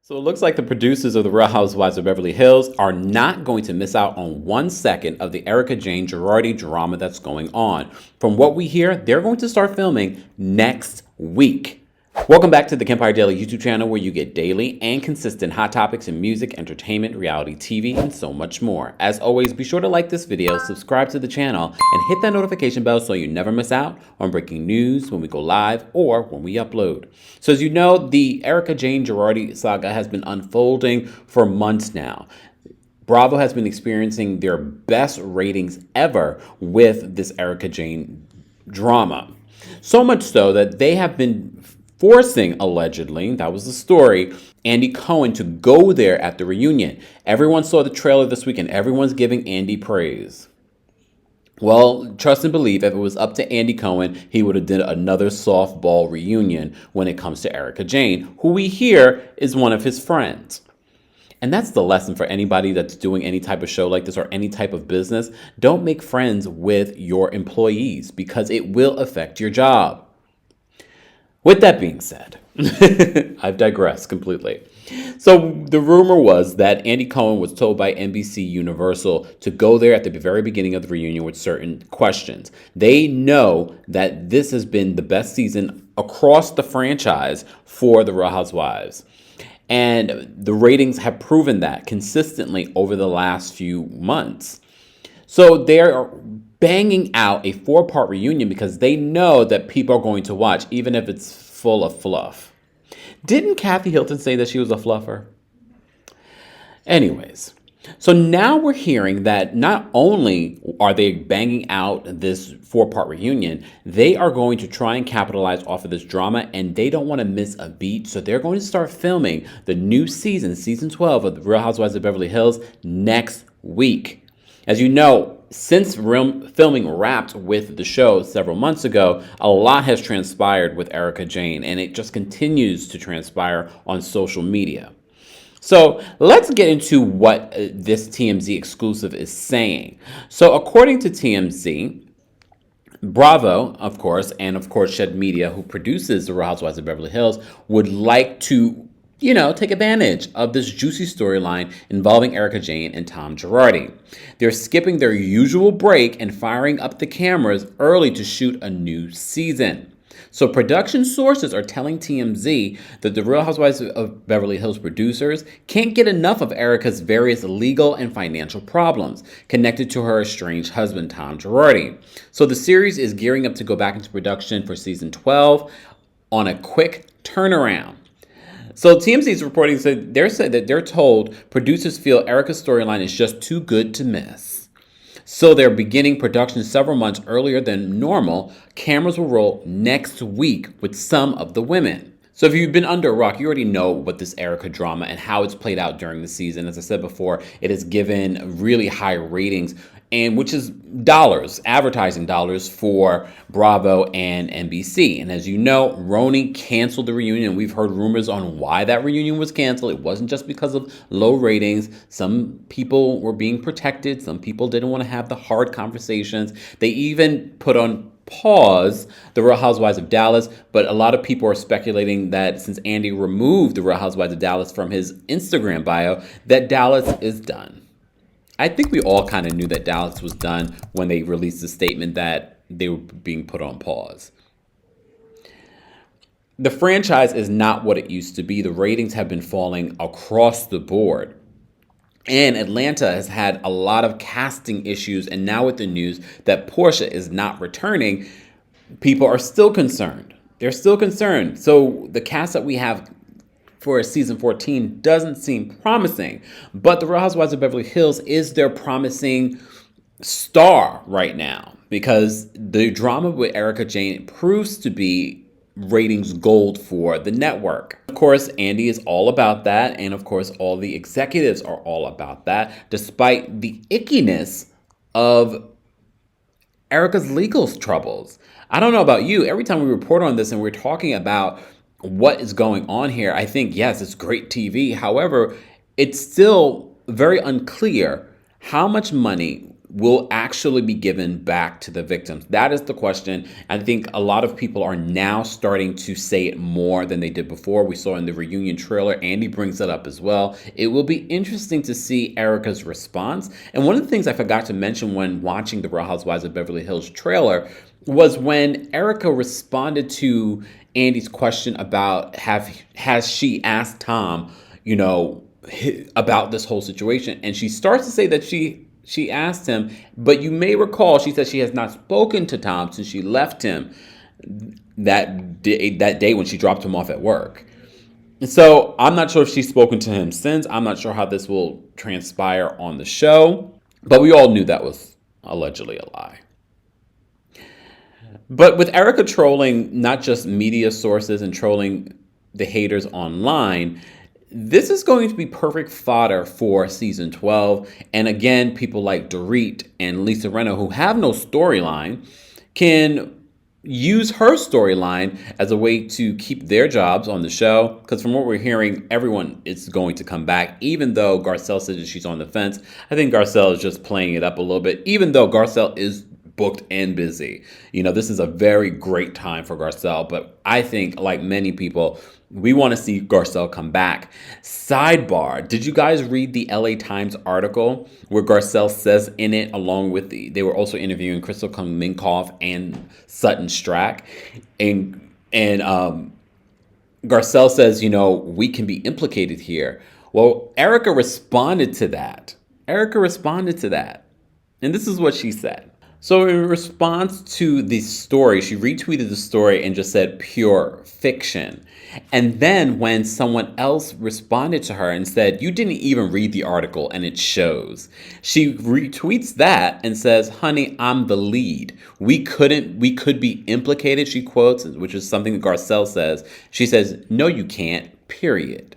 So it looks like the producers of The Real Housewives of Beverly Hills are not going to miss out on 1 second of the Erika Jayne Girardi drama that's going on. From what we hear, they're going to start filming next week. Welcome back to the Kempire Daily YouTube channel, where you get daily and consistent hot topics in music, entertainment, reality TV, and so much more. As always, be sure to like this video, subscribe to the channel, and hit that notification bell so you never miss out on breaking news when we go live or when we upload. So as you know, the Erika Jayne Girardi saga has been unfolding for months now. Bravo has been experiencing their best ratings ever with this Erika Jayne drama. So much so that they have been forcing, allegedly, that was the story, Andy Cohen to go there at the reunion. Everyone saw the trailer this week and everyone's giving Andy praise. Well, trust and believe, if it was up to Andy Cohen, he would have done another softball reunion when it comes to Erika Jayne, who we hear is one of his friends. And that's the lesson for anybody that's doing any type of show like this or any type of business. Don't make friends with your employees because it will affect your job. With that being said, I've digressed completely. So the rumor was that Andy Cohen was told by NBC Universal to go there at the very beginning of the reunion with certain questions. They know that this has been the best season across the franchise for The Real Housewives. And the ratings have proven that consistently over the last few months. So they're banging out a 4-part reunion because they know that people are going to watch, even if it's full of fluff. Didn't Kathy Hilton say that she was a fluffer? Anyways, so now we're hearing that not only are they banging out this 4-part reunion, they are going to try and capitalize off of this drama, and they don't want to miss a beat. So they're going to start filming the new season, season 12 of The Real Housewives of Beverly Hills, next week. As you know, since filming wrapped with the show several months ago, a lot has transpired with Erika Jayne, and it just continues to transpire on social media. So let's get into what this TMZ exclusive is saying. So according to TMZ, Bravo, of course, and of course Shed Media, who produces The Real Housewives of Beverly Hills, would like to take advantage of this juicy storyline involving Erika Jayne and Tom Girardi. They're skipping their usual break and firing up the cameras early to shoot a new season. So production sources are telling TMZ that The Real Housewives of Beverly Hills producers can't get enough of Erika's various legal and financial problems connected to her estranged husband, Tom Girardi. So the series is gearing up to go back into production for season 12 on a quick turnaround. So TMZ's reporting said that they're told producers feel Erika's storyline is just too good to miss. So they're beginning production several months earlier than normal. Cameras will roll next week with some of the women. So if you've been under a rock, you already know what this Erika drama and how it's played out during the season. As I said before, it has given really high ratings, and which is advertising dollars for Bravo and NBC. And as you know, Roni canceled the reunion. We've heard rumors on why that reunion was canceled. It wasn't just because of low ratings. Some people were being protected. Some people didn't want to have the hard conversations. They even put on pause The Real Housewives of Dallas, but a lot of people are speculating that since Andy removed The Real Housewives of Dallas from his Instagram bio, that Dallas is done. I think we all kind of knew that Dallas was done when they released the statement that they were being put on pause. The franchise is not what it used to be. The ratings have been falling across the board. And Atlanta has had a lot of casting issues, and now with the news that Portia is not returning, people are still concerned. They're still concerned. So the cast that we have for season 14 doesn't seem promising, but The Real Housewives of Beverly Hills is their promising star right now because the drama with Erika Jayne proves to be ratings gold for the network. Of course, Andy is all about that, and of course, all the executives are all about that, despite the ickiness of Erika's legal troubles. I don't know about you, every time we report on this and we're talking about what is going on here, I think, yes, it's great TV. However, it's still very unclear how much money will actually be given back to the victims? That is the question. I think a lot of people are now starting to say it more than they did before. We saw in the reunion trailer, Andy brings it up as well. It will be interesting to see Erika's response. And one of the things I forgot to mention when watching the Real Housewives of Beverly Hills trailer was when Erika responded to Andy's question about has she asked Tom, about this whole situation. And she starts to say that she asked him, but you may recall she said she has not spoken to Tom since she left him that day when she dropped him off at work. And so I'm not sure if she's spoken to him since. I'm not sure how this will transpire on the show, but we all knew that was allegedly a lie. But with Erika trolling not just media sources and trolling the haters online, this is going to be perfect fodder for season 12. And again, people like Dorit and Lisa Rinna, who have no storyline, can use her storyline as a way to keep their jobs on the show. Because from what we're hearing, everyone is going to come back, even though Garcelle says that she's on the fence. I think Garcelle is just playing it up a little bit, even though Garcelle is booked and busy. This is a very great time for Garcelle, but I think, like many people, we want to see Garcelle come back. Sidebar, did you guys read the LA Times article where Garcelle says in it, along with they were also interviewing Crystal Minkoff and Sutton Stracke, and Garcelle says, we can be implicated here. Well, Erika responded to that. And this is what she said. So in response to the story, she retweeted the story and just said pure fiction. And then when someone else responded to her and said, you didn't even read the article and it shows, she retweets that and says, honey, I'm the lead. We could be implicated, she quotes, which is something that Garcelle says. She says, no, you can't, period.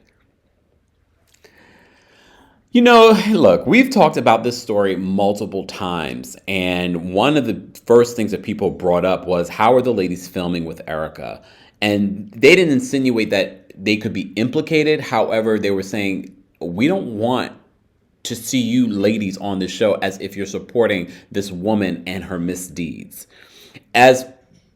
Look, we've talked about this story multiple times, and one of the first things that people brought up was, how are the ladies filming with Erika? And they didn't insinuate that they could be implicated. However, they were saying, we don't want to see you ladies on the show as if you're supporting this woman and her misdeeds. As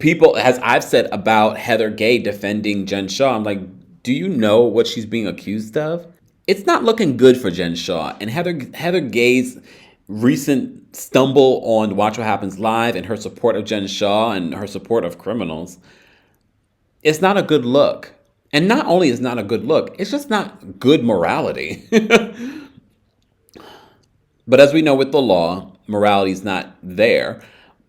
I've said about Heather Gay defending Jen Shah, I'm like, do you know what she's being accused of? It's not looking good for Jen Shah. And Heather Gay's recent stumble on Watch What Happens Live and her support of Jen Shah and her support of criminals, it's not a good look. And not only is it not a good look, it's just not good morality. But as we know with the law, morality is not there.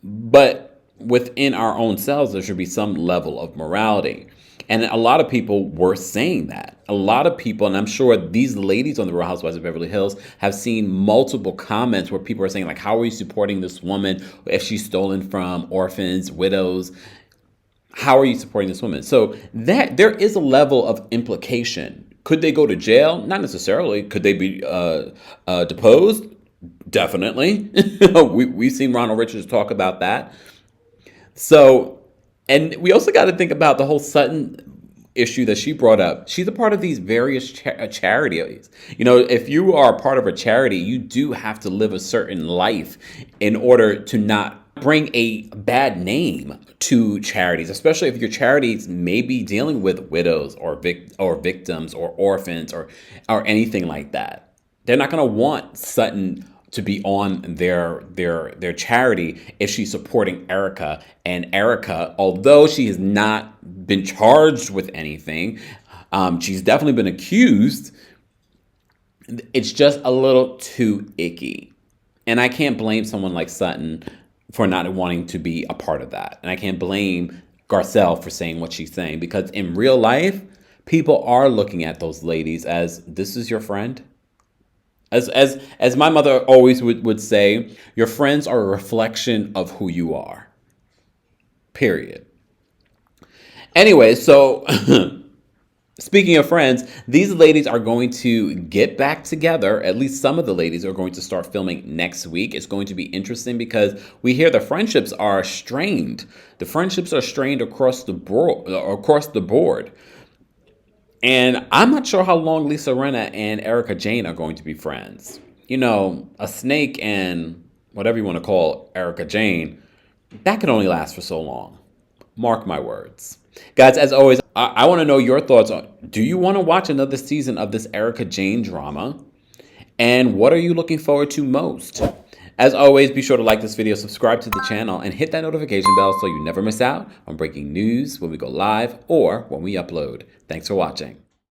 But within our own selves, there should be some level of morality. And a lot of people were saying that. A lot of people, and I'm sure these ladies on the Real Housewives of Beverly Hills have seen multiple comments where people are saying, like, how are you supporting this woman if she's stolen from orphans, widows? How are you supporting this woman? So that there is a level of implication. Could they go to jail? Not necessarily. Could they be deposed? Definitely. We've seen Ronald Richards talk about that. So, and we also got to think about the whole Sutton issue that she brought up. She's a part of these various charities. If you are a part of a charity, you do have to live a certain life in order to not bring a bad name to charities, especially if your charities may be dealing with widows or victims or orphans or anything like that. They're not going to want Sutton to be on their charity if she's supporting Erika. And Erika, although she has not been charged with anything, she's definitely been accused. It's just a little too icky. And I can't blame someone like Sutton for not wanting to be a part of that. And I can't blame Garcelle for saying what she's saying, because in real life, people are looking at those ladies as, this is your friend. As my mother always would say, your friends are a reflection of who you are. Period. Anyway, so speaking of friends, these ladies are going to get back together. At least some of the ladies are going to start filming next week. It's going to be interesting because we hear the friendships are strained. The friendships are strained across the board. And I'm not sure how long Lisa Rinna and Erika Jayne are going to be friends. A snake and whatever you want to call Erika Jayne, that can only last for so long. Mark my words. Guys, as always, I want to know your thoughts on, do you want to watch another season of this Erika Jayne drama? And what are you looking forward to most? As always, be sure to like this video, subscribe to the channel, and hit that notification bell so you never miss out on breaking news when we go live or when we upload. Thanks for watching.